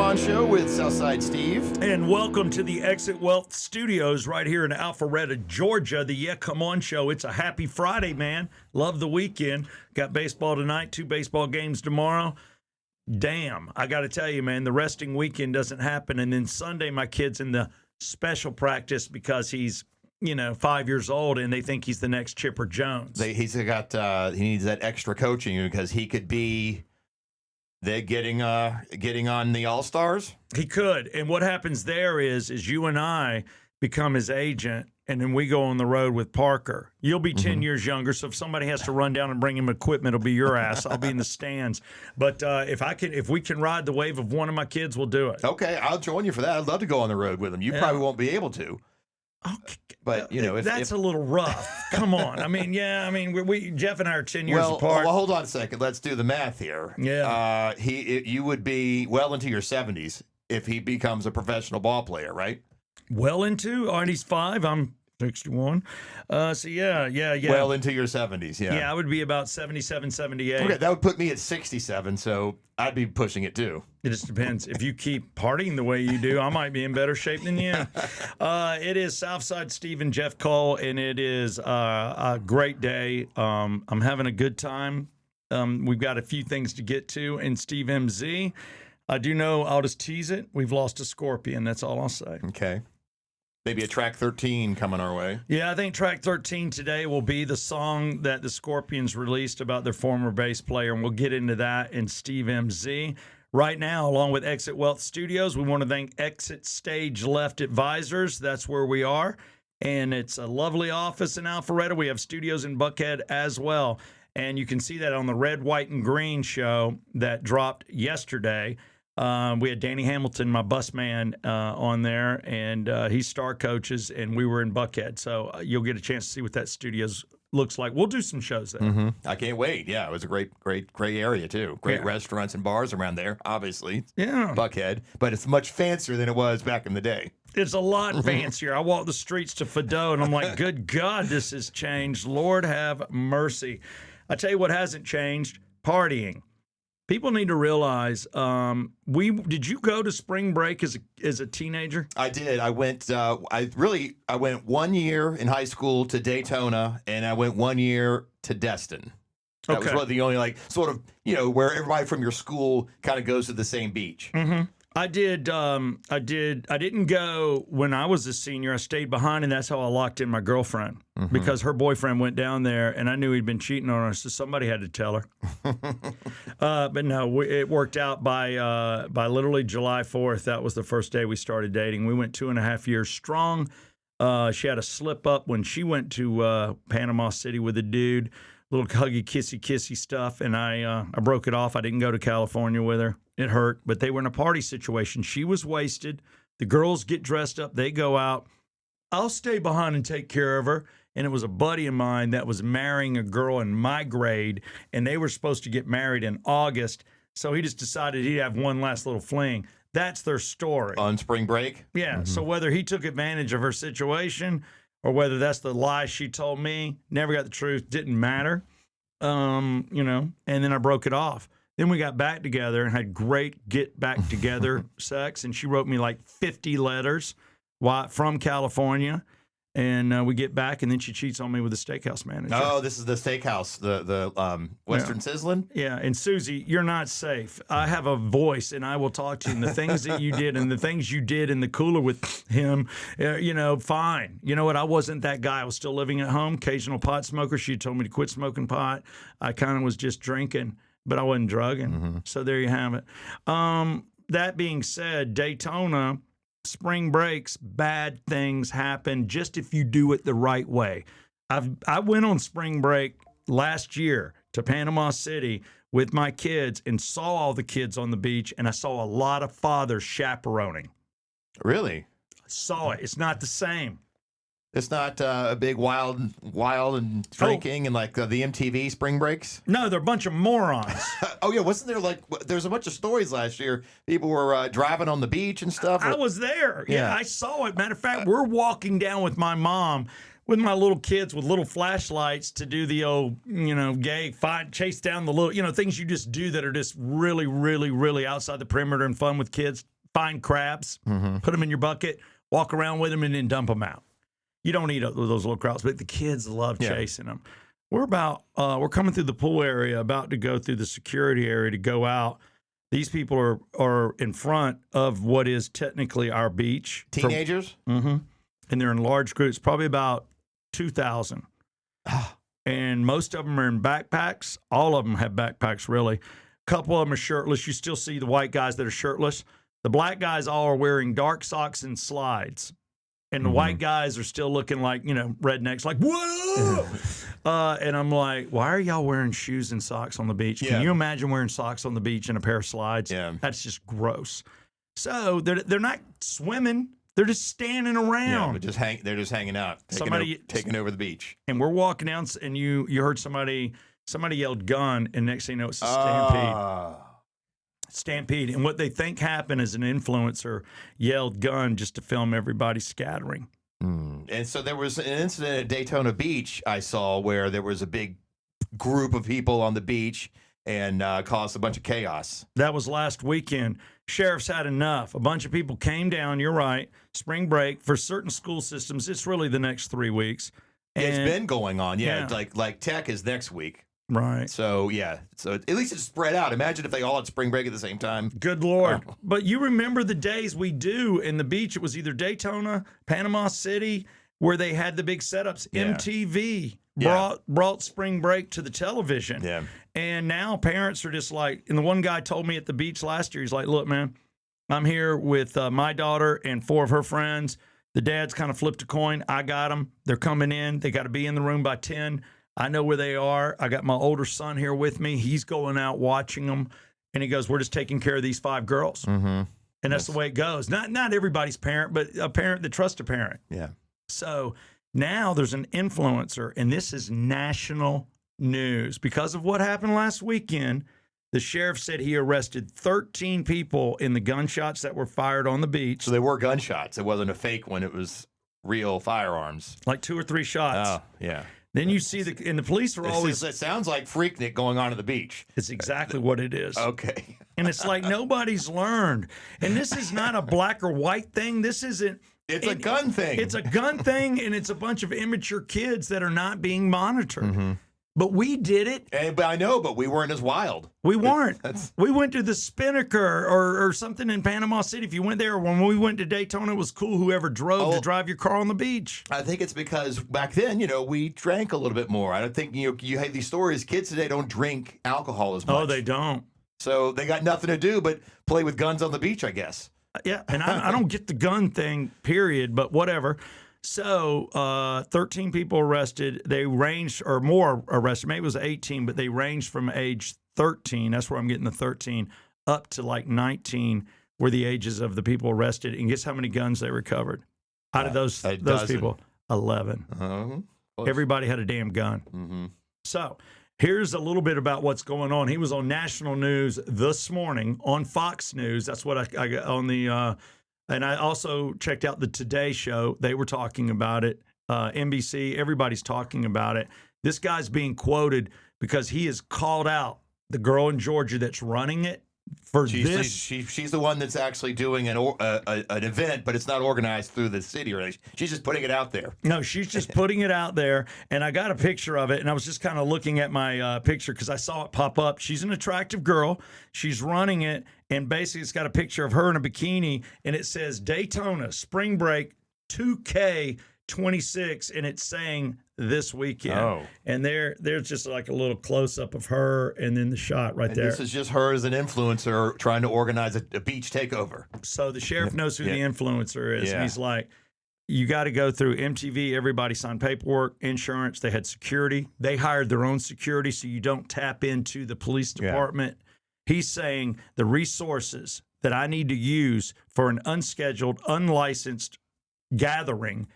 On Show with Southside Steve. And welcome to the Exit Wealth Studios right here in Alpharetta, Georgia. The Yeah Come On Show. It's a happy Friday, man. Love the weekend. Got baseball tonight, 2 baseball games tomorrow. Damn, I got to tell you, man, the resting weekend doesn't happen. And then Sunday, my kid's in the special practice because he's 5 years old, and they think he's the next Chipper Jones. He needs that extra coaching because he could be getting on the All-Stars. He could. And what happens there is you and I become his agent, and then we go on the road with Parker. You'll be 10 years younger, so if somebody has to run down and bring him equipment, it'll be your ass. I'll be in the stands. But if we can ride the wave of one of my kids, we'll do it. Okay, I'll join you for that. I'd love to go on the road with him. You probably won't be able to. Okay. But That's a little rough. Come on. We Jeff and I are 10 years apart. Well, hold on a second. Let's do the math here. Yeah. You would be well into your 70s if he becomes a professional ball player, right? Well into? Oh, and he's 5. I'm 61. Yeah. Well into your 70s, yeah. Yeah, I would be about 77, 78. Okay, that would put me at 67, so I'd be pushing it too. It just depends. If you keep partying the way you do, I might be in better shape than you. It is Southside Steve and Jeff Cole, and it is a great day. I'm having a good time. We've got a few things to get to in Steve MZ. I do know, I'll just tease it, we've lost a Scorpion. That's all I'll say. Okay. Maybe a track 13 coming our way. Yeah, I think track 13 today will be the song that the Scorpions released about their former bass player, and we'll get into that in Steve MZ. Right now, along with Exit Wealth Studios, we want to thank Exit Stage Left Advisors. That's where we are, and it's a lovely office in Alpharetta. We have studios in Buckhead as well, and you can see that on the Red, White, and Green show that dropped yesterday. We had Danny Hamilton, my bus man, on there, and he's star coaches, and we were in Buckhead. So you'll get a chance to see what that studio looks like. We'll do some shows there. I can't wait. Yeah, it was a great area, too. Great restaurants and bars around there, obviously. Yeah. Buckhead. But it's much fancier than it was back in the day. It's a lot fancier. I walk the streets to Fido, and I'm like, good God, this has changed. Lord have mercy. I tell you what hasn't changed, partying. People need to realize, did you go to spring break as a teenager? I did. I went, I went 1 year in high school to Daytona, and I went 1 year to Destin. That was really the only, where everybody from your school kind of goes to the same beach. Mm-hmm. I did. I didn't go when I was a senior. I stayed behind, and that's how I locked in my girlfriend because her boyfriend went down there, and I knew he'd been cheating on her, so somebody had to tell her. But no, it worked out by literally July 4th. That was the first day we started dating. We went 2.5 years strong. She had a slip up when she went to Panama City with a dude. Little huggy, kissy stuff, and I broke it off. I didn't go to California with her. It hurt, but they were in a party situation. She was wasted. The girls get dressed up. They go out. I'll stay behind and take care of her. And it was a buddy of mine that was marrying a girl in my grade, and they were supposed to get married in August. So he just decided he'd have one last little fling. That's their story. On spring break? Yeah. So whether he took advantage of her situation or whether that's the lie she told me, never got the truth, didn't matter. And then I broke it off. Then we got back together and had great get back together sex. And she wrote me like 50 letters from California. And we get back, and then she cheats on me with the steakhouse manager. Oh, this is the steakhouse, the Western Sizzlin'? Yeah, and Susie, you're not safe. I have a voice, and I will talk to you. And the things that you did and the things you did in the cooler with him, fine. You know what? I wasn't that guy. I was still living at home, occasional pot smoker. She told me to quit smoking pot. I kind of was just drinking, but I wasn't drugging. So there you have it. That being said, Daytona, spring breaks, bad things happen just if you do it the right way. I went on spring break last year to Panama City with my kids and saw all the kids on the beach, and I saw a lot of fathers chaperoning. Really? Saw it. It's not the same. It's not a big wild and drinking and like the MTV spring breaks? No, they're a bunch of morons. Oh, yeah. Wasn't there there's a bunch of stories last year. People were driving on the beach and stuff. I was there. Yeah, I saw it. Matter of fact, we're walking down with my mom with my little kids with little flashlights to do the old, gay fight, chase down the little, things you just do that are just really, really, really outside the perimeter and fun with kids. find crabs, put them in your bucket, walk around with them, and then dump them out. You don't eat those little crabs, but the kids love chasing them. We're coming through the pool area, about to go through the security area to go out. These people are in front of what is technically our beach. Teenagers? And they're in large groups, probably about 2,000. And most of them are in backpacks. All of them have backpacks, really. A couple of them are shirtless. You still see the white guys that are shirtless. The black guys all are wearing dark socks and slides. And the white guys are still looking like, rednecks, like, whoa! And I'm like, why are y'all wearing shoes and socks on the beach? Can you imagine wearing socks on the beach and a pair of slides? Yeah. That's just gross. So they're not swimming. They're just standing around. Yeah, they're just hanging out, taking over the beach. And we're walking down, and you heard somebody yelled gun, and next thing you know, it's a stampede. Stampede. And what they think happened is an influencer yelled gun just to film everybody scattering. And so there was an incident at Daytona Beach I saw where there was a big group of people on the beach and caused a bunch of chaos. That was last weekend. Sheriff's had enough. A bunch of people came down. You're right. Spring break for certain school systems. It's really the next 3 weeks. And it's been going on. Yeah. Like tech is next week. Right. So, So at least it's spread out. Imagine if they all had spring break at the same time. Good Lord. But you remember the days we do in the beach. It was either Daytona, Panama City, where they had the big setups. Yeah. MTV brought spring break to the television. Yeah. And now parents are just like, and the one guy told me at the beach last year, he's like, look, man, I'm here with my daughter and 4 of her friends. The dads kind of flipped a coin. I got them. They're coming in. They got to be in the room by 10. I know where they are. I got my older son here with me. He's going out watching them. And he goes, we're just taking care of these 5 girls. And that's the way it goes. Not everybody's parent, but a parent that trusts a parent. Yeah. So now there's an influencer, and this is national news. Because of what happened last weekend, the sheriff said he arrested 13 people in the gunshots that were fired on the beach. So they were gunshots. It wasn't a fake one. It was real firearms. Like 2 or 3 shots. Oh, yeah. Then you see and the police are always. It sounds like Freaknik going on at the beach. It's exactly what it is. Okay. And it's like nobody's learned. And this is not a black or white thing. This isn't. It's a gun thing. It's a gun thing, and it's a bunch of immature kids that are not being monitored. But we did it. I know, but we weren't as wild. We weren't. We went to the Spinnaker or something in Panama City. If you went there, when we went to Daytona, it was cool. Whoever drove to drive your car on the beach. I think it's because back then, we drank a little bit more. I don't think you have these stories. Kids today don't drink alcohol as much. Oh, they don't. So they got nothing to do but play with guns on the beach, I guess. Yeah, and I don't get the gun thing, period. But whatever. So 13 people arrested. They ranged, or more arrested. Maybe it was 18, but they ranged from age 13. That's where I'm getting the 13 up to like 19 were the ages of the people arrested. And guess how many guns they recovered? Out of those people, 11. Everybody had a damn gun. So here's a little bit about what's going on. He was on national news this morning on Fox News. That's what I got on the and I also checked out the Today Show. They were talking about it. NBC, everybody's talking about it. This guy's being quoted because he has called out the girl in Georgia that's running it for this. She's the one that's actually doing an event, but it's not organized through the city. Or she's just putting it out there. No, she's just putting it out there. And I got a picture of it, and I was just kind of looking at my picture because I saw it pop up. She's an attractive girl. She's running it, and basically it's got a picture of her in a bikini, and it says Daytona Spring Break 2K26, and it's saying this weekend. Oh. And there's just like a little close-up of her and then the shot right there. This is just her as an influencer trying to organize a beach takeover. So the sheriff knows who the influencer is. And he's like, you got to go through MTV. Everybody signed paperwork, insurance. They had security. They hired their own security so you don't tap into the police department. He's saying the resources that I need to use for an unscheduled, unlicensed gathering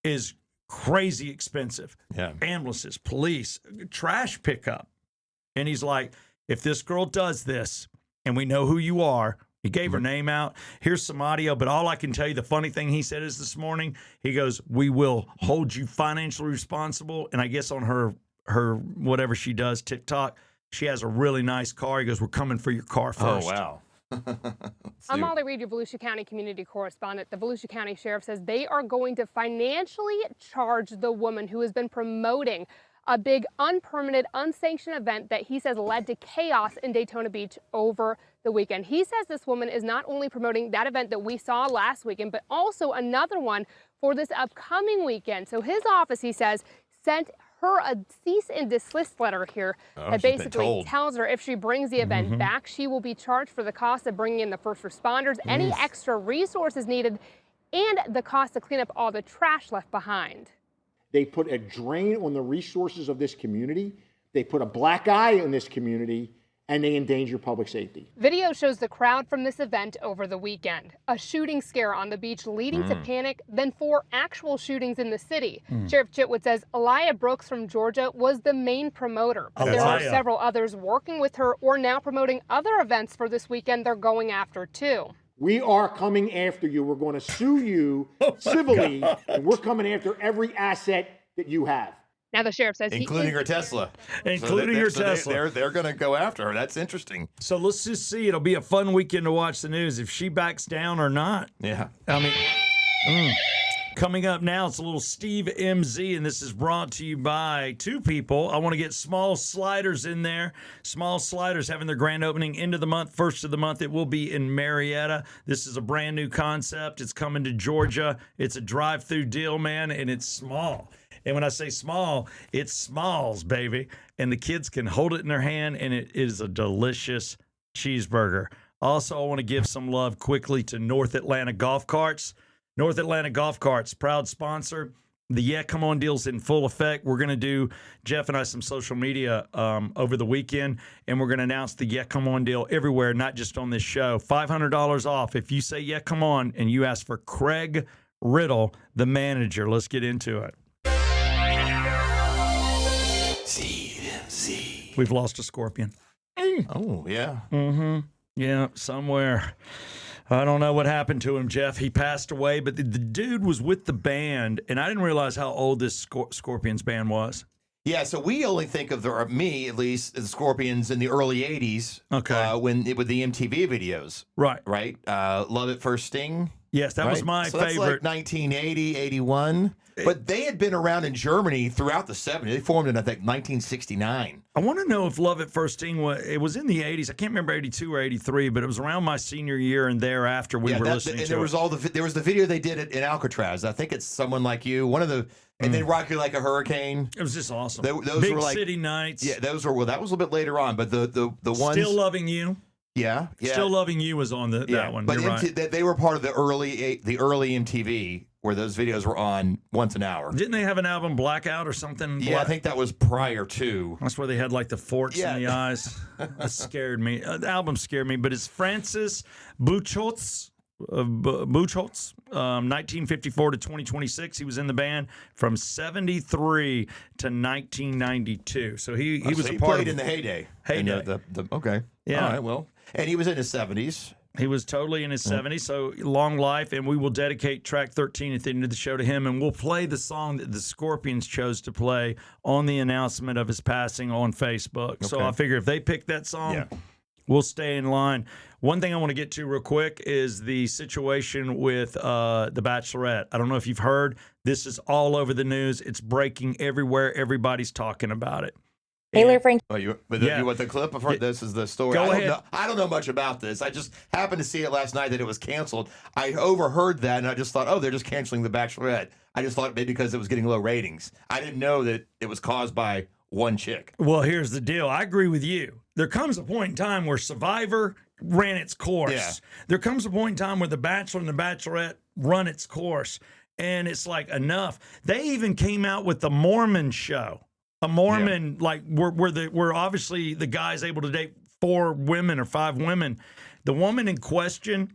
is crazy expensive. Yeah. Ambulances, police, trash pickup. And he's like, if this girl does this and we know who you are, he gave her name out. Here's some audio, but all I can tell you, the funny thing he said is this morning, he goes, we will hold you financially responsible. And I guess on her whatever she does, TikTok, she has a really nice car. He goes, we're coming for your car first. Oh, wow. I'm Molly Reed, your Volusia County community correspondent. The Volusia County Sheriff says they are going to financially charge the woman who has been promoting a big unpermitted, unsanctioned event that he says led to chaos in Daytona Beach over the weekend. He says this woman is not only promoting that event that we saw last weekend, but also another one for this upcoming weekend. So his office, he says, sent her a cease and desist letter here that basically tells her if she brings the event back, she will be charged for the cost of bringing in the first responders, any extra resources needed, and the cost to clean up all the trash left behind. They put a drain on the resources of this community. They put a black eye on this community, and they endanger public safety. Video shows the crowd from this event over the weekend. A shooting scare on the beach leading to panic, then 4 actual shootings in the city. Sheriff Chitwood says Elia Brooks from Georgia was the main promoter. But there are several others working with her or now promoting other events for this weekend they're going after too. We are coming after you. We're going to sue you civilly, and we're coming after every asset that you have. Now the sheriff says including her Tesla. Including her Tesla. They're going to go after her. That's interesting. So let's just see. It'll be a fun weekend to watch the news if she backs down or not. Yeah. I mean, coming up now, it's a little Steve MZ, and this is brought to you by 2 people. I want to get Small Sliders in there. Small Sliders having their grand opening end of the month, first of the month. It will be in Marietta. This is a brand new concept. It's coming to Georgia. It's a drive-through deal, man, and it's small. And when I say small, it's smalls, baby. And the kids can hold it in their hand, and it is a delicious cheeseburger. Also, I want to give some love quickly to North Atlanta Golf Carts. North Atlanta Golf Carts, proud sponsor. The Yeah Come On deal's in full effect. We're going to do, Jeff and I, some social media over the weekend, and we're going to announce the Yeah Come On deal everywhere, not just on this show. $500 off if you say Yeah Come On and you ask for Craig Riddle, the manager. Let's get into it. We've lost a scorpion. Oh, yeah. Yeah, somewhere. I don't know what happened to him, Jeff. He passed away, but the dude was with the band, and I didn't realize how old this Scorpions band was. Yeah, so we only think of me at least, the Scorpions in the early '80s. Okay, with the MTV videos. Right. Love at First Sting. Yes, that was my favorite. That's like 1980, 81. But they had been around in Germany throughout the 70s. They formed in, I think, 1969. I want to know if Love at First Sting was in the 80s. I can't remember 82 or 83, but it was around my senior year and thereafter we were listening to there was it. There was the video they did in Alcatraz. I think it's Someone Like You. One of the and then Rock You Like a Hurricane. It was just awesome. Those Big were like City Nights. Yeah, those were that was a little bit later on, but the ones Still Loving You. Yeah. Still Loving You was on that one. But You're right. they were part of the early MTV where those videos were on once an hour. Didn't they have an album Blackout or something? Yeah, I think that was prior to. That's where they had like the forks in the eyes. That scared me. The album scared me, but it's Francis Buchholz. 1954 to 2026. He was in the band from 73 to 1992. So he was a part played of in the heyday. Okay. Yeah. All right. Well, and he was in his 70s. He was totally in his 70s, so long life, and we will dedicate track 13 at the end of the show to him, and we'll play the song that the Scorpions chose to play on the announcement of his passing on Facebook. Okay. So I figure if they pick that song, we'll stay in line. One thing I want to get to real quick is the situation with The Bachelorette. I don't know if you've heard. This is all over the news. It's breaking everywhere. Everybody's talking about it. Taylor Frank. Oh, you want the clip? This is the story. Go ahead. I don't know much about this. I just happened to see it last night that it was canceled. I overheard that, and I just thought, they're just canceling The Bachelorette. I just thought maybe because it was getting low ratings. I didn't know that it was caused by one chick. Well, here's the deal. I agree with you. There comes a point in time where Survivor ran its course. Yeah. There comes a point in time where The Bachelor and The Bachelorette run its course. And it's like, enough. They even came out with the Mormon show. A Mormon, like where obviously the guy's able to date 4 women or 5 women. The woman in question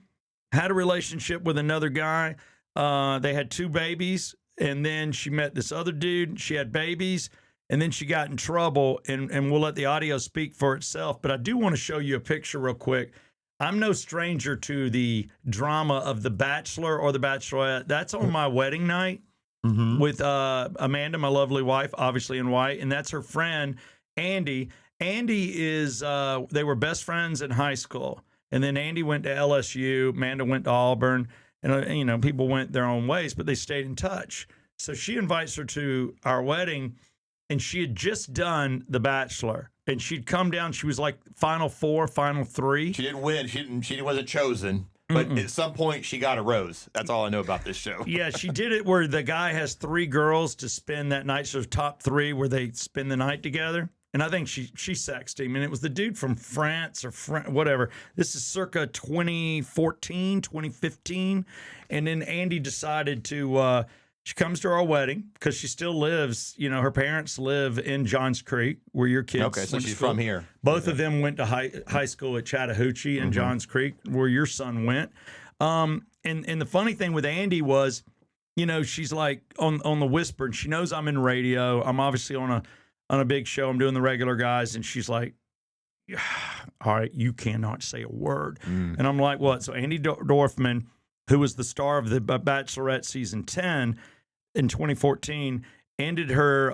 had a relationship with another guy. They had 2 babies, and then she met this other dude. She had babies, and then she got in trouble, and we'll let the audio speak for itself. But I do want to show you a picture real quick. I'm no stranger to the drama of The Bachelor or The Bachelorette. That's on my wedding night. Mm-hmm. With Amanda, my lovely wife, obviously in white, and that's her friend, Andy. Andy is, they were best friends in high school. And then Andy went to LSU, Amanda went to Auburn, and people went their own ways, but they stayed in touch. So she invites her to our wedding, and she had just done The Bachelor, and she'd come down. She was like final 4, final 3. She didn't win. She wasn't chosen. But at some point, she got a rose. That's all I know about this show. Yeah, she did it where the guy has 3 girls to spend that night. So top 3 where they spend the night together. And I think she sexed him. And it was the dude from France or whatever. This is circa 2014, 2015. And then Andy decided to, she comes to our wedding because she still lives, her parents live in Johns Creek where your kids Okay, so went to she's school. from here. Both of them went to high school at Chattahoochee and Johns Creek where your son went. And the funny thing with Andy was, she's like on the whisper, and she knows I'm in radio. I'm obviously on a big show. I'm doing the regular guys. And she's like, all right, you cannot say a word. And I'm like, what? So Andy Dorfman, who was the star of The Bachelorette season 10 in 2014, ended her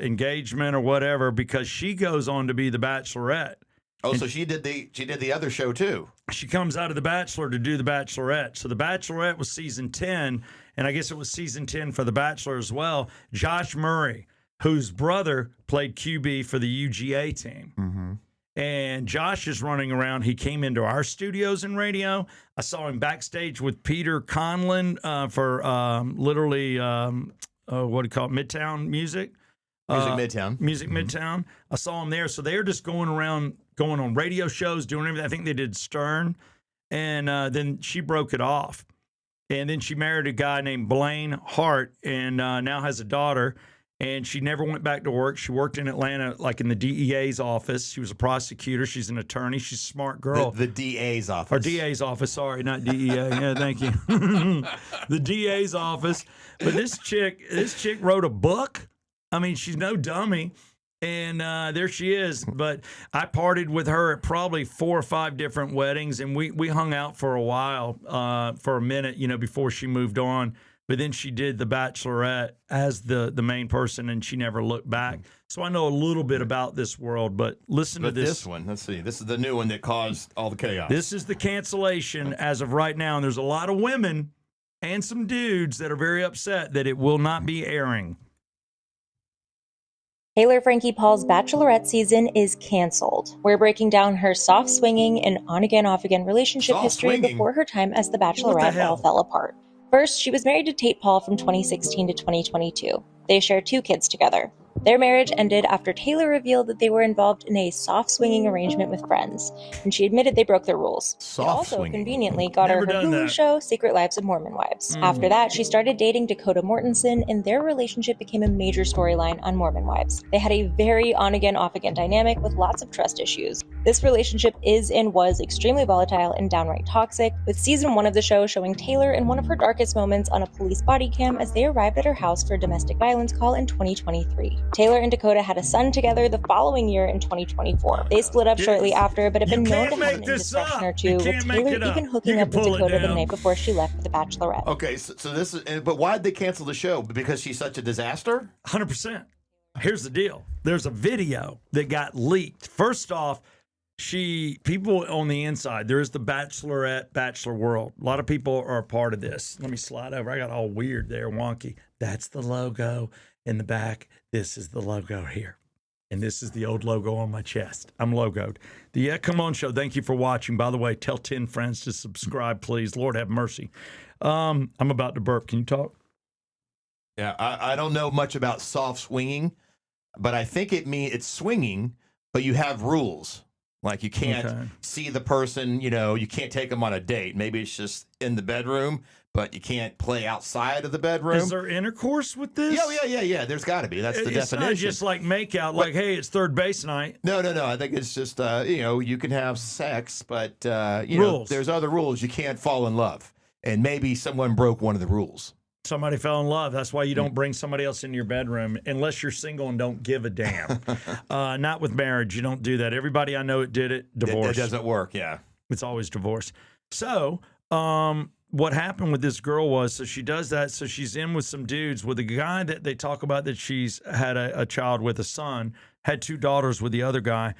engagement or whatever because she goes on to be The Bachelorette. Oh, so she did the other show too. She comes out of The Bachelor to do The Bachelorette. So The Bachelorette was season 10, and I guess it was season 10 for The Bachelor as well. Josh Murray, whose brother played QB for the UGA team. And Josh is running around. He came into our studios in radio. I saw him backstage with Peter Conlon for literally, what do you call it, Midtown Music? Music Midtown. I saw him there. So they're just going around, going on radio shows, doing everything. I think they did Stern. And then she broke it off. And then she married a guy named Blaine Hart and now has a daughter. And she never went back to work. She worked in Atlanta, like in the DEA's office. She was a prosecutor. She's an attorney. She's a smart girl. The DA's office. Or DA's office. Sorry, not DEA. Yeah, thank you. The DA's office. But this chick wrote a book. I mean, she's no dummy. And there she is. But I partied with her at probably 4 or 5 different weddings. And we hung out for a while, for a minute, before she moved on. But then she did The Bachelorette as the main person, and she never looked back. So I know a little bit about this world, but listen to this. This one, let's see. This is the new one that caused all the chaos. This is the cancellation as of right now, and there's a lot of women and some dudes that are very upset that it will not be airing. Taylor Frankie Paul's Bachelorette season is canceled. We're breaking down her soft swinging and on-again, off-again relationship history before her time as the Bachelorette all fell apart. First, she was married to Tate Paul from 2016 to 2022. They share 2 kids together. Their marriage ended after Taylor revealed that they were involved in a soft swinging arrangement with friends, and she admitted they broke their rules. It also conveniently got her Hulu show, Secret Lives of Mormon Wives. After that, she started dating Dakota Mortensen, and their relationship became a major storyline on Mormon Wives. They had a very on-again, off-again dynamic with lots of trust issues. This relationship is and was extremely volatile and downright toxic, with season 1 of the show showing Taylor in one of her darkest moments on a police body cam as they arrived at her house for a domestic violence call in 2023. Taylor and Dakota had a son together the following year in 2024. They split up shortly after, but have been known to have an indiscretion or two, with Taylor even hooking up with Dakota the night before she left for The Bachelorette. Okay, so this is, but why'd they cancel the show? Because she's such a disaster? 100%. Here's the deal. There's a video that got leaked. First off, people on the inside, there's the Bachelorette, Bachelor World. A lot of people are a part of this. Let me slide over. I got all weird there, wonky. That's the logo in the back. This is the logo here. And this is the old logo on my chest. I'm logoed. The Come On Show, thank you for watching. By the way, tell 10 friends to subscribe, please. Lord have mercy. I'm about to burp. Can you talk? Yeah, I don't know much about soft swinging, but I think it's swinging, but you have rules. Like you can't see the person, you can't take them on a date. Maybe it's just in the bedroom, but you can't play outside of the bedroom. Is there intercourse with this? Yeah. There's got to be. That's the definition. It's not just like make out, like, hey, it's third base night. No. I think it's just, you can have sex, but, rules. There's other rules. You can't fall in love. And maybe someone broke one of the rules. Somebody fell in love. That's why you don't bring somebody else into your bedroom unless you're single and don't give a damn. Not with marriage. You don't do that. Everybody I know that did it, divorce. It doesn't work, yeah. It's always divorce. So what happened with this girl was, so she does that. So she's in with some dudes with a guy that they talk about that she's had a child with, a son, had 2 daughters with the other guy.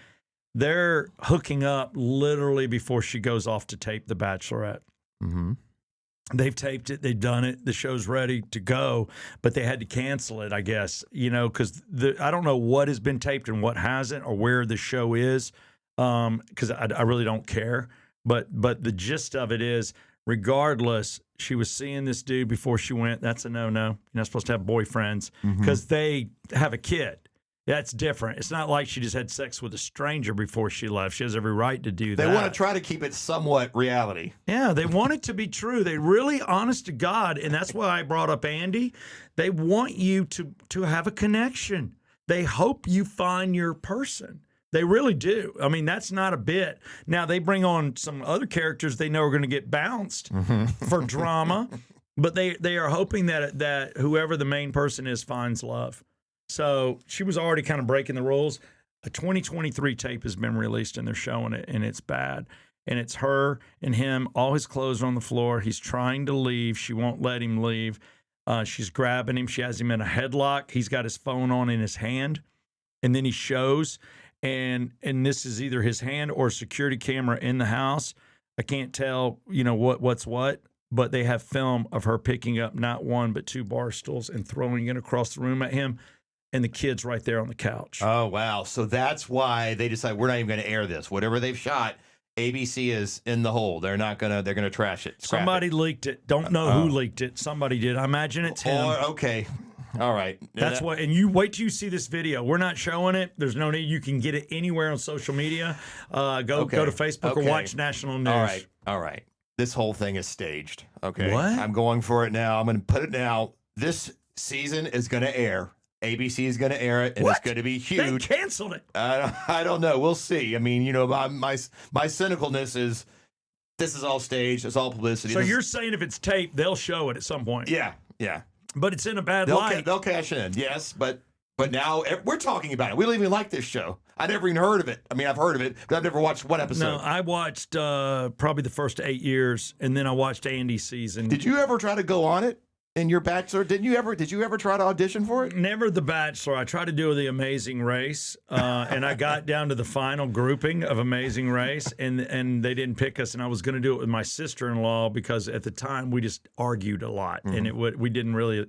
they're hooking up literally before she goes off to tape The Bachelorette. Mm-hmm. They've taped it. They've done it. The show's ready to go, but they had to cancel it, I guess, because I don't know what has been taped and what hasn't or where the show is, because I really don't care. But the gist of it is, regardless, she was seeing this dude before she went. That's a no-no. You're not supposed to have boyfriends because they have a kid. That's different. It's not like she just had sex with a stranger before she left. She has every right to do that. They want to try to keep it somewhat reality. Yeah, they want it to be true. They really, honest to God, and that's why I brought up Andy. They want you to have a connection. They hope you find your person. They really do. I mean, that's not a bit. Now, they bring on some other characters they know are going to get bounced for drama, but they are hoping that whoever the main person is finds love. So she was already kind of breaking the rules. A 2023 tape has been released, and they're showing it, and it's bad. And it's her and him, all his clothes are on the floor. He's trying to leave. She won't let him leave. She's grabbing him. She has him in a headlock. He's got his phone on in his hand, and then he shows. And this is either his hand or a security camera in the house. I can't tell, what's what, but they have film of her picking up not one but two bar stools and throwing it across the room at him. And the kid's right there on the couch. Oh, wow. So that's why they decide we're not even going to air this. Whatever they've shot, ABC is in the hole. They're going to trash it. Somebody leaked it. Don't know who leaked it. Somebody did. I imagine it's him. Okay. All right. That's what. And you wait till you see this video. We're not showing it. There's no need. You can get it anywhere on social media. Go to Facebook or watch national news. All right. This whole thing is staged. Okay. What? I'm going for it now. I'm going to put it now. This season is going to air. ABC is going to air it, and it's going to be huge. They canceled it. I don't know. We'll see. I mean, my cynicalness is this is all staged. It's all publicity. So you're saying if it's taped, they'll show it at some point? Yeah. But it's in a bad light. They'll cash in, yes. But now we're talking about it. We don't even like this show. I never even heard of it. I mean, I've heard of it, but I've never watched one episode. No, I watched probably the first 8 years, and then I watched Andy's season. Did you ever try to go on it? In your Bachelor, did you ever try to audition for it? Never The Bachelor. I tried to do The Amazing Race, and I got down to the final grouping of Amazing Race, and they didn't pick us. And I was going to do it with my sister-in-law because at the time we just argued a lot, and we didn't really.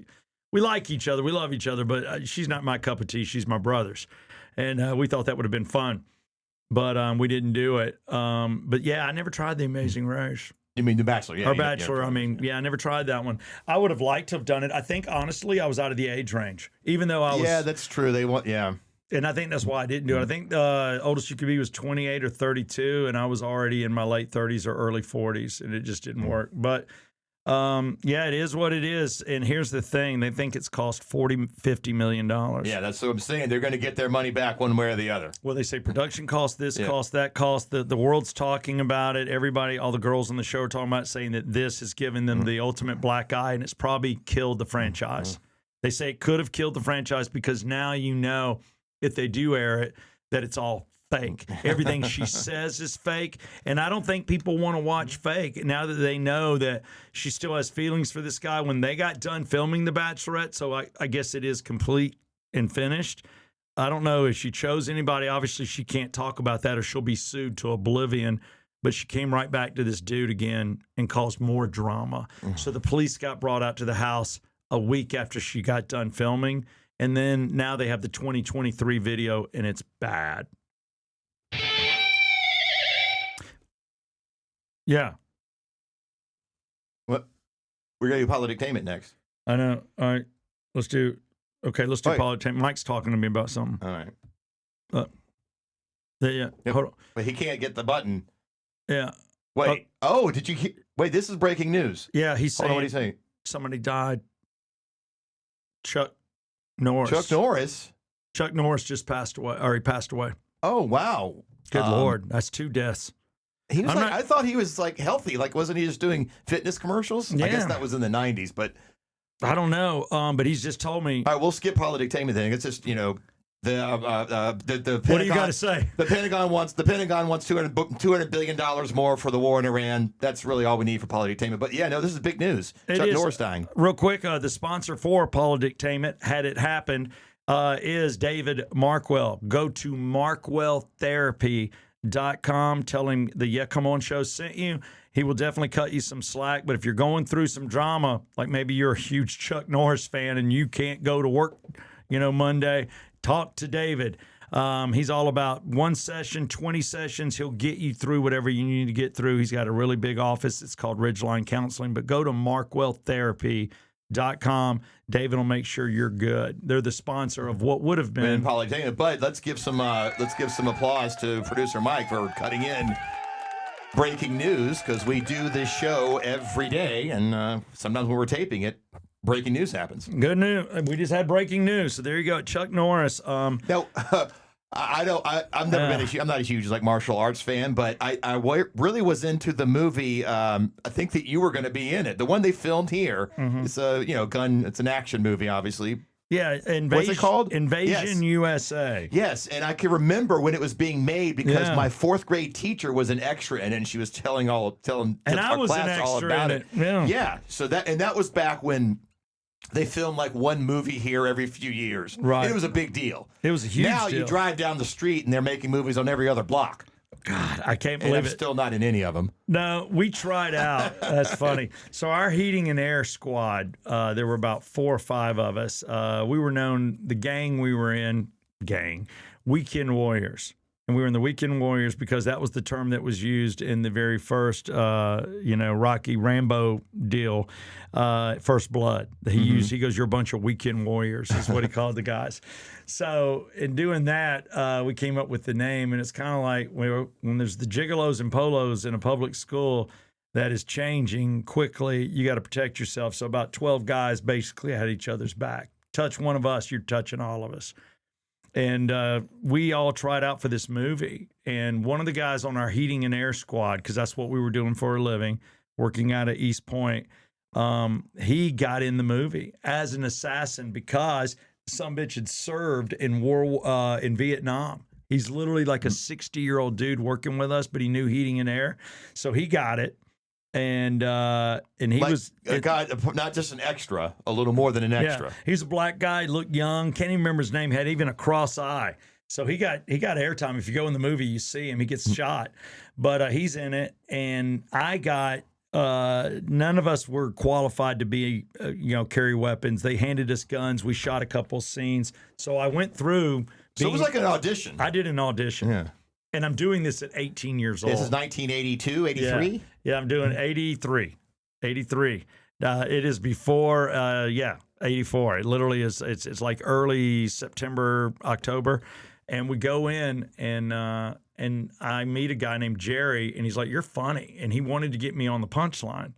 We like each other, we love each other, but she's not my cup of tea. She's my brother's, and we thought that would have been fun, but we didn't do it. But yeah, I never tried The Amazing Race. You mean The Bachelor? Yeah, or Bachelor. I never tried that one. I would have liked to have done it. I think, honestly, I was out of the age range, even though I was. Yeah, that's true. And I think that's why I didn't do it. I think the oldest you could be was 28 or 32, and I was already in my late 30s or early 40s, and it just didn't work. But yeah, it is what it is. And here's the thing. They think it's cost $40-50 million. Yeah, that's what I'm saying. They're going to get their money back one way or the other. Well, they say production cost, this cost, that cost. The world's talking about it. Everybody, all the girls on the show are talking about it, saying that this has given them the ultimate black eye, and it's probably killed the franchise. They say it could have killed the franchise because now if they do air it, that it's all fake. Everything she says is fake. And I don't think people want to watch fake now that they know that she still has feelings for this guy when they got done filming The Bachelorette. So I guess it is complete and finished. I don't know if she chose anybody. Obviously, she can't talk about that or she'll be sued to oblivion. But she came right back to this dude again and caused more drama. So the police got brought out to the house a week after she got done filming. And then now they have the 2023 video, and it's bad. Yeah. What? We're going to do Polititainment next. I know. All right. Let's do Polititainment. Mike's talking to me about something. All right. Yeah. Yep. Hold on. But he can't get the button. Yeah. Wait. Did you hear? Wait, this is breaking news. Yeah, he's saying. Hold on, what are you saying? Somebody died. Chuck Norris. Chuck Norris just passed away, or he passed away. Oh, wow. Good Lord. That's 2 deaths. He was I thought he was like healthy. Like, wasn't he just doing fitness commercials? Yeah. I guess that was in the 90s, but I don't know. But he's just told me. All right, we'll skip Polititainment then. It's just, the Pentagon, what do you got to say? The Pentagon wants $200 billion more for the war in Iran. That's really all we need for Polititainment. But yeah, no, this is big news. Chuck Norris dying. Real quick, the sponsor for Polititainment, had it happened, is David Markwell. Go to markwelltherapy.com. Tell him the Yeah Come On show sent you. He will definitely cut you some slack. But if you're going through some drama, like maybe you're a huge Chuck Norris fan and you can't go to work, Monday, talk to David. He's all about 1 session, 20 sessions. He'll get you through whatever you need to get through. He's got a really big office. It's called Ridgeline Counseling. But go to markwelltherapy.com. David will make sure you're good. They're the sponsor of what would have been Polytechnic. But let's give some applause to producer Mike for cutting in breaking news, because we do this show every day, and sometimes when we're taping it, breaking news happens. Good news. We just had breaking news. So there you go. Chuck Norris. Now, I'm not a huge martial arts fan, but I really was into the movie. I think that you were going to be in it. The one they filmed here. Mm-hmm. It's a gun. It's an action movie, obviously. Yeah, what's it called? Invasion USA. Yes, and I can remember when it was being made because my 4th grade teacher was an extra in it, and she was telling and our class all about it. Yeah. So that was back when they filmed one movie here every few years. Right. And it was a big deal. It was a huge deal. Now you drive down the street and they're making movies on every other block. God, I can't believe I'm still not in any of them. No, we tried out. That's funny. So our heating and air squad, there were about 4 or 5 of us. We were known, the gang we were in, Weekend Warriors. And we were in the Weekend Warriors because that was the term that was used in the very first, Rocky Rambo deal, First Blood. He goes, "You're a bunch of Weekend Warriors," is what he called the guys. So in doing that, we came up with the name, and it's kind of like when there's the gigolos and polos in a public school that is changing quickly, you got to protect yourself. So about 12 guys basically had each other's back. Touch one of us, you're touching all of us. And we all tried out for this movie. And one of the guys on our heating and air squad, because that's what we were doing for a living, working out at East Point, he got in the movie as an assassin because some bitch had served in Vietnam. He's literally like a 60-year-old dude working with us, but he knew heating and air. So he got it. And he was a guy, not just an extra, a little more than an extra. Yeah, he's a black guy, looked young, can't even remember his name, had even a cross eye. So he got airtime. If you go in the movie, you see him. He gets shot, but he's in it. And I got none of us were qualified to be carry weapons. They handed us guns. We shot a couple scenes. So I went through. So it was like an audition. I did an audition. Yeah. And I'm doing this at 18 years old. This is 1982, 83? Yeah, I'm doing 83. 83. It is before, 84. It literally is, it's like early September, October. And we go in and I meet a guy named Jerry, and he's like, "You're funny." And he wanted to get me on the punchline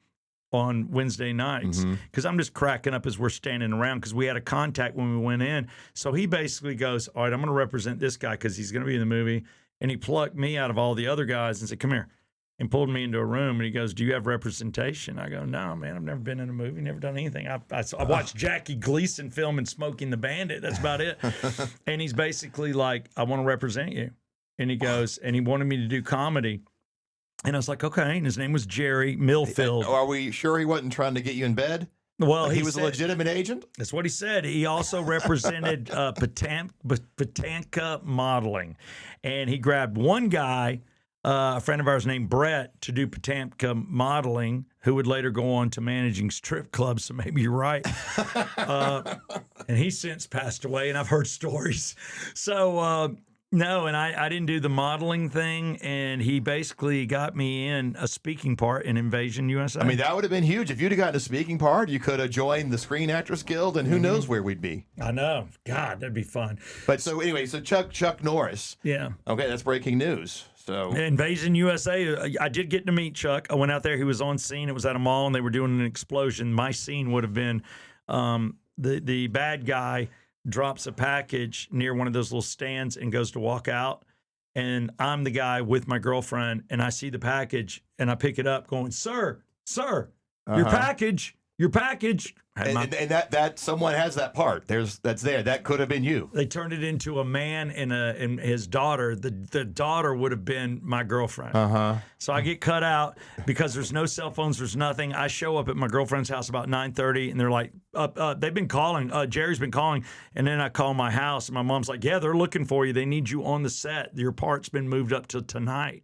on Wednesday nights because I'm just cracking up as we're standing around because we had a contact when we went in. So he basically goes, "All right, I'm going to represent this guy because he's going to be in the movie." And he plucked me out of all the other guys and said, "Come here," and pulled me into a room. And he goes, "Do you have representation?" I go, "No, man, I've never been in a movie, never done anything. I watched Jackie Gleason film and Smoking the Bandit. That's about it." And he's basically like, "I want to represent you." And he goes, and he wanted me to do comedy. And I was like, okay. And his name was Jerry Millfield. Are we sure he wasn't trying to get you in bed? Well, he was a legitimate agent? That's what he said. He also represented Patanka Modeling. And he grabbed one guy, a friend of ours named Brett, to do Patanka Modeling, who would later go on to managing strip clubs. So maybe you're right. And he's since passed away, and I've heard stories. So, no, and I didn't do the modeling thing, and he basically got me in a speaking part in Invasion USA. I mean, that would have been huge. If you'd have gotten a speaking part, you could have joined the Screen Actors Guild, and who knows where we'd be. I know. God, that'd be fun. But so anyway, so Chuck Norris. Yeah. Okay, that's breaking news. So Invasion USA, I did get to meet Chuck. I went out there. He was on scene. It was at a mall, and they were doing an explosion. My scene would have been the bad guy drops a package near one of those little stands and goes to walk out. And I'm the guy with my girlfriend, and I see the package, and I pick it up going, sir, your package. And that someone has that part. That's there. That could have been you. They turned it into a man and his daughter. The daughter would have been my girlfriend. So I get cut out because there's no cell phones. There's nothing. I show up at my girlfriend's house about 9:30, and they're like, they've been calling. Jerry's been calling, and then I call my house, and my mom's like, yeah, they're looking for you. They need you on the set. Your part's been moved up to tonight.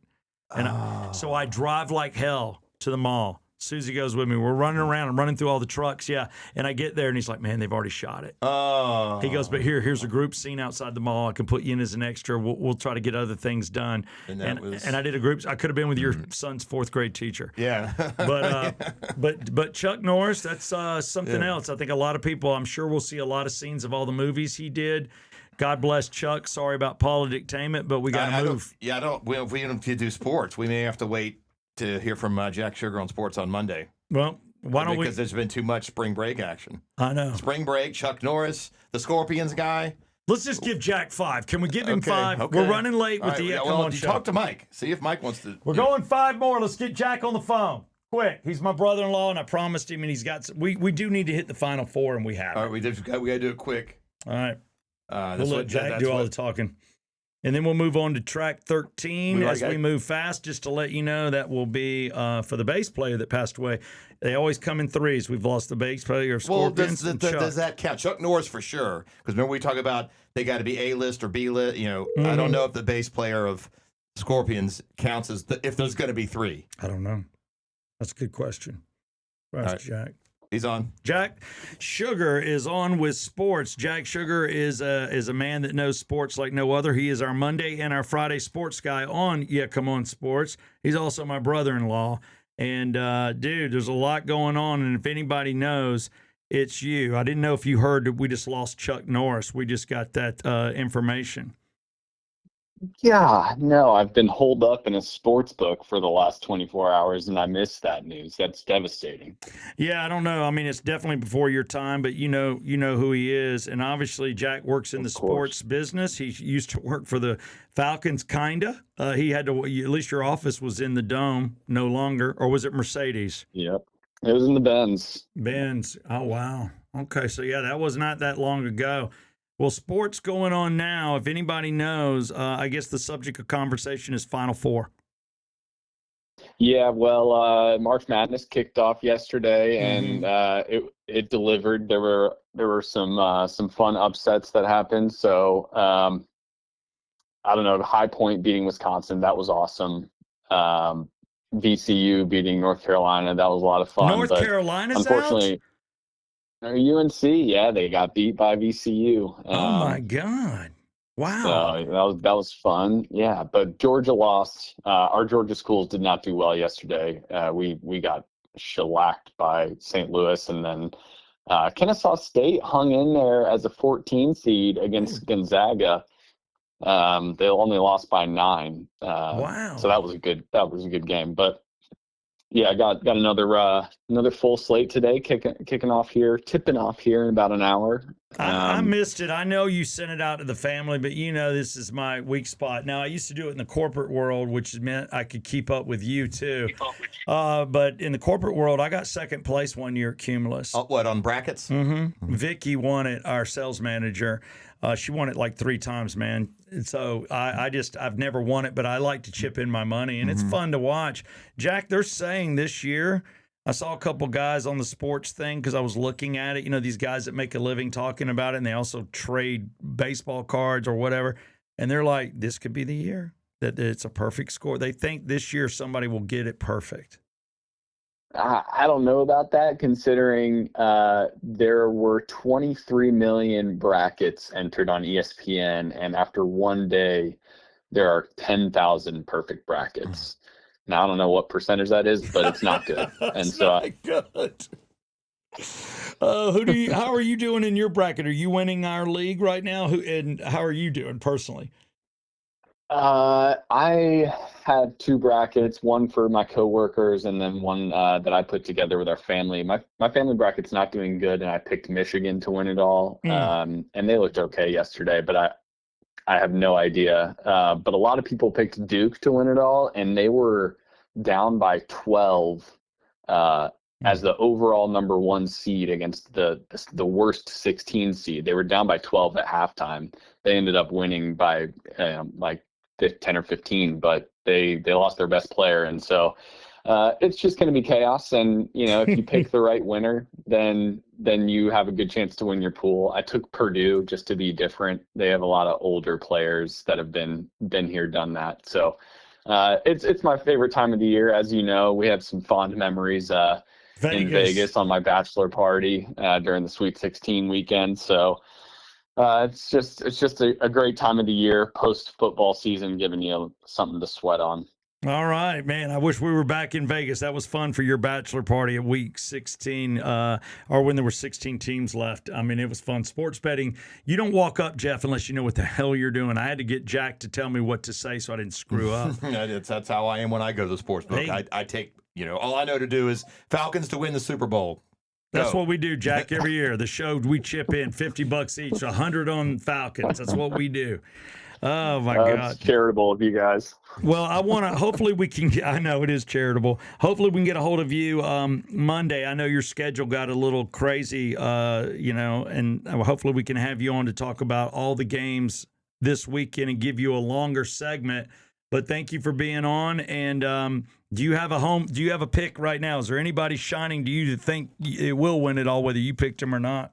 And so I drive like hell to the mall. Susie goes with me. We're running around. I'm running through all the trucks. Yeah. And I get there, and he's like, man, they've already shot it. Oh. He goes, but here's a group scene outside the mall. I can put you in as an extra. We'll try to get other things done. And I did a group. I could have been with your son's 4th grade teacher. Yeah. But Chuck Norris, that's something else. I think a lot of people, I'm sure we'll see a lot of scenes of all the movies he did. God bless Chuck. Sorry about Paula Dictainment, but we got to move. If we don't do sports, we may have to wait to hear from Jack Sugar on sports on Monday. Well, why don't we? Because there's been too much spring break action. I know. Spring break, Chuck Norris, the Scorpions guy. Let's just give Jack 5. Can we give him 5? Okay. We're running late with the Come On show. Talk to Mike. See if Mike wants to. We're going 5 more. Let's get Jack on the phone. Quick. He's my brother-in-law, and I promised him, and he's got. We do need to hit the final 4, and we have. All right, we got to do it quick. All right. We'll let Jack do all the talking. And then we'll move on to track 13 as we move fast. Just to let you know, that will be for the bass player that passed away. They always come in 3s. We've lost the bass player of Scorpions. Well, does that count? Chuck Norris for sure. Because remember we talk about they got to be A-list or B-list. I don't know if the bass player of Scorpions counts as if there's going to be 3. I don't know. That's a good question. That's Jack. He's on. Jack Sugar is on with sports. Jack Sugar is a man that knows sports like no other. He is our Monday and our Friday sports guy on Come On Sports. He's also my brother-in-law. And, dude, there's a lot going on. And if anybody knows, it's you. I didn't know if you heard that we just lost Chuck Norris. We just got that information. Yeah, no, I've been holed up in a sports book for the last 24 hours, and I missed that news. That's devastating. Yeah, I don't know. I mean, it's definitely before your time, but you know who he is. And obviously, Jack works in the sports business. He used to work for the Falcons, kinda. He had to, at least your office was in the Dome, no longer. Or was it Mercedes? Yep. It was in the Benz. Benz. Oh, wow. Okay, so yeah, that was not that long ago. Well, sports going on now. If anybody knows, I guess the subject of conversation is Final Four. Yeah, well, March Madness kicked off yesterday, and it delivered. There were some fun upsets that happened. So I don't know. The high point beating Wisconsin, that was awesome. VCU beating North Carolina, that was a lot of fun. North Carolina's unfortunately out? UNC, yeah, they got beat by VCU. Oh my God! Wow, so that was fun. Yeah, but Georgia lost. Our Georgia schools did not do well yesterday. We got shellacked by St. Louis, and then Kennesaw State hung in there as a 14 seed against Gonzaga. They only lost by 9. Wow! So that was a good game, but. Yeah, I got another full slate today, tipping off here in about an hour. I missed it. I know you sent it out to the family, but this is my weak spot. Now, I used to do it in the corporate world, which meant I could keep up with you too. But in the corporate world, I got second place one year at Cumulus. What, on brackets? Mm-hmm. Vicky won it, our sales manager. She won it like 3 times, man. And so I've never won it, but I like to chip in my money, and it's fun to watch. Jack, they're saying this year, I saw a couple guys on the sports thing because I was looking at it. These guys that make a living talking about it, and they also trade baseball cards or whatever. And they're like, this could be the year that it's a perfect score. They think this year somebody will get it perfect. I don't know about that, considering there were 23 million brackets entered on ESPN, and after one day, there are 10,000 perfect brackets. Now, I don't know what percentage that is, but it's not good. And so, good. How are you doing in your bracket? Are you winning our league right now? And how are you doing personally? I have 2 brackets, one for my coworkers and then one that I put together with our family. My family bracket's not doing good, and I picked Michigan to win it all. And they looked okay yesterday, but I have no idea. But a lot of people picked Duke to win it all, and they were down by 12 as the overall number 1 seed against the worst 16 seed. They were down by 12 at halftime. They ended up winning by like 10 or 15, but they lost their best player. And so it's just going to be chaos. And, if you pick the right winner, then you have a good chance to win your pool. I took Purdue just to be different. They have a lot of older players that have been here, done that. So it's my favorite time of the year. As you know, we have some fond memories in Vegas on my bachelor party during the Sweet 16 weekend. So it's just a great time of the year, post football season, giving you something to sweat on. All right, man. I wish we were back in Vegas. That was fun for your bachelor party at week 16, or when there were 16 teams left. I mean, it was fun. Sports betting, you don't walk up, Jeff, unless you know what the hell you're doing. I had to get Jack to tell me what to say so I didn't screw up. That's how I am when I go to the sports book. Hey. I take, all I know to do is Falcons to win the Super Bowl. That's what we do, Jack, every year. The show, we chip in $50 each, 100 on Falcons. That's what we do. Oh, my God. It's charitable of you guys. Well, I want to, hopefully we can, I know it is charitable. Hopefully we can get a hold of you Monday. I know your schedule got a little crazy, and hopefully we can have you on to talk about all the games this weekend and give you a longer segment. But thank you for being on. And do you have a pick right now? Is there anybody shining to you to think it will win it all, whether you picked him or not?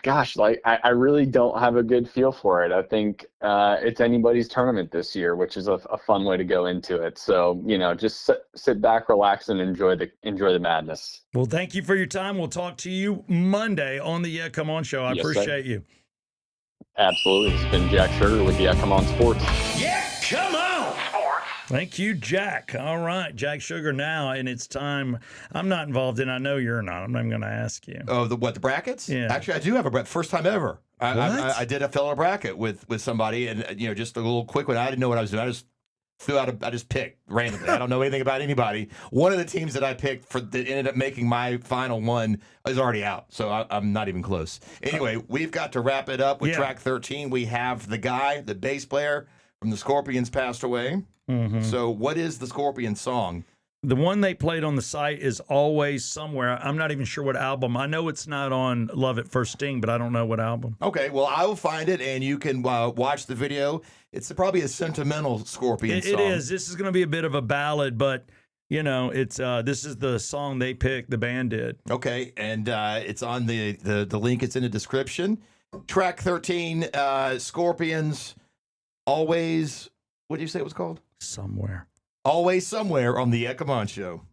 Gosh, I really don't have a good feel for it. I think it's anybody's tournament this year, which is a fun way to go into it. So, just sit back, relax, and enjoy the madness. Well, thank you for your time. We'll talk to you Monday on the Yeah Come On Show. I appreciate you. Absolutely. It's been Jack Sugar with Yeah Come On Sports. Yeah, come on! Thank you, Jack. All right, Jack Sugar now, and it's time. I'm not involved in. I know you're not. I'm not even going to ask you. Oh, the brackets? Yeah. Actually, I do have a bracket. First time ever. I did a filler bracket with somebody, and just a little quick one. I didn't know what I was doing. I just picked randomly. I don't know anything about anybody. One of the teams that I picked that ended up making my final one is already out, so I'm not even close. Anyway, we've got to wrap it up with track 13. We have the bass player from the Scorpions passed away. Mm-hmm. So what is the Scorpions song? The one they played on the site is Always Somewhere. I'm not even sure what album. I know it's not on Love at First Sting, but I don't know what album. Okay, well, I will find it, and you can watch the video. It's probably a sentimental Scorpions song. It is. This is going to be a bit of a ballad, but, it's this is the song they picked, the band did. Okay, and it's on the link. It's in the description. Track 13, Scorpions, Always, what did you say it was called? Somewhere. Always Somewhere on the Yeah Come On Show.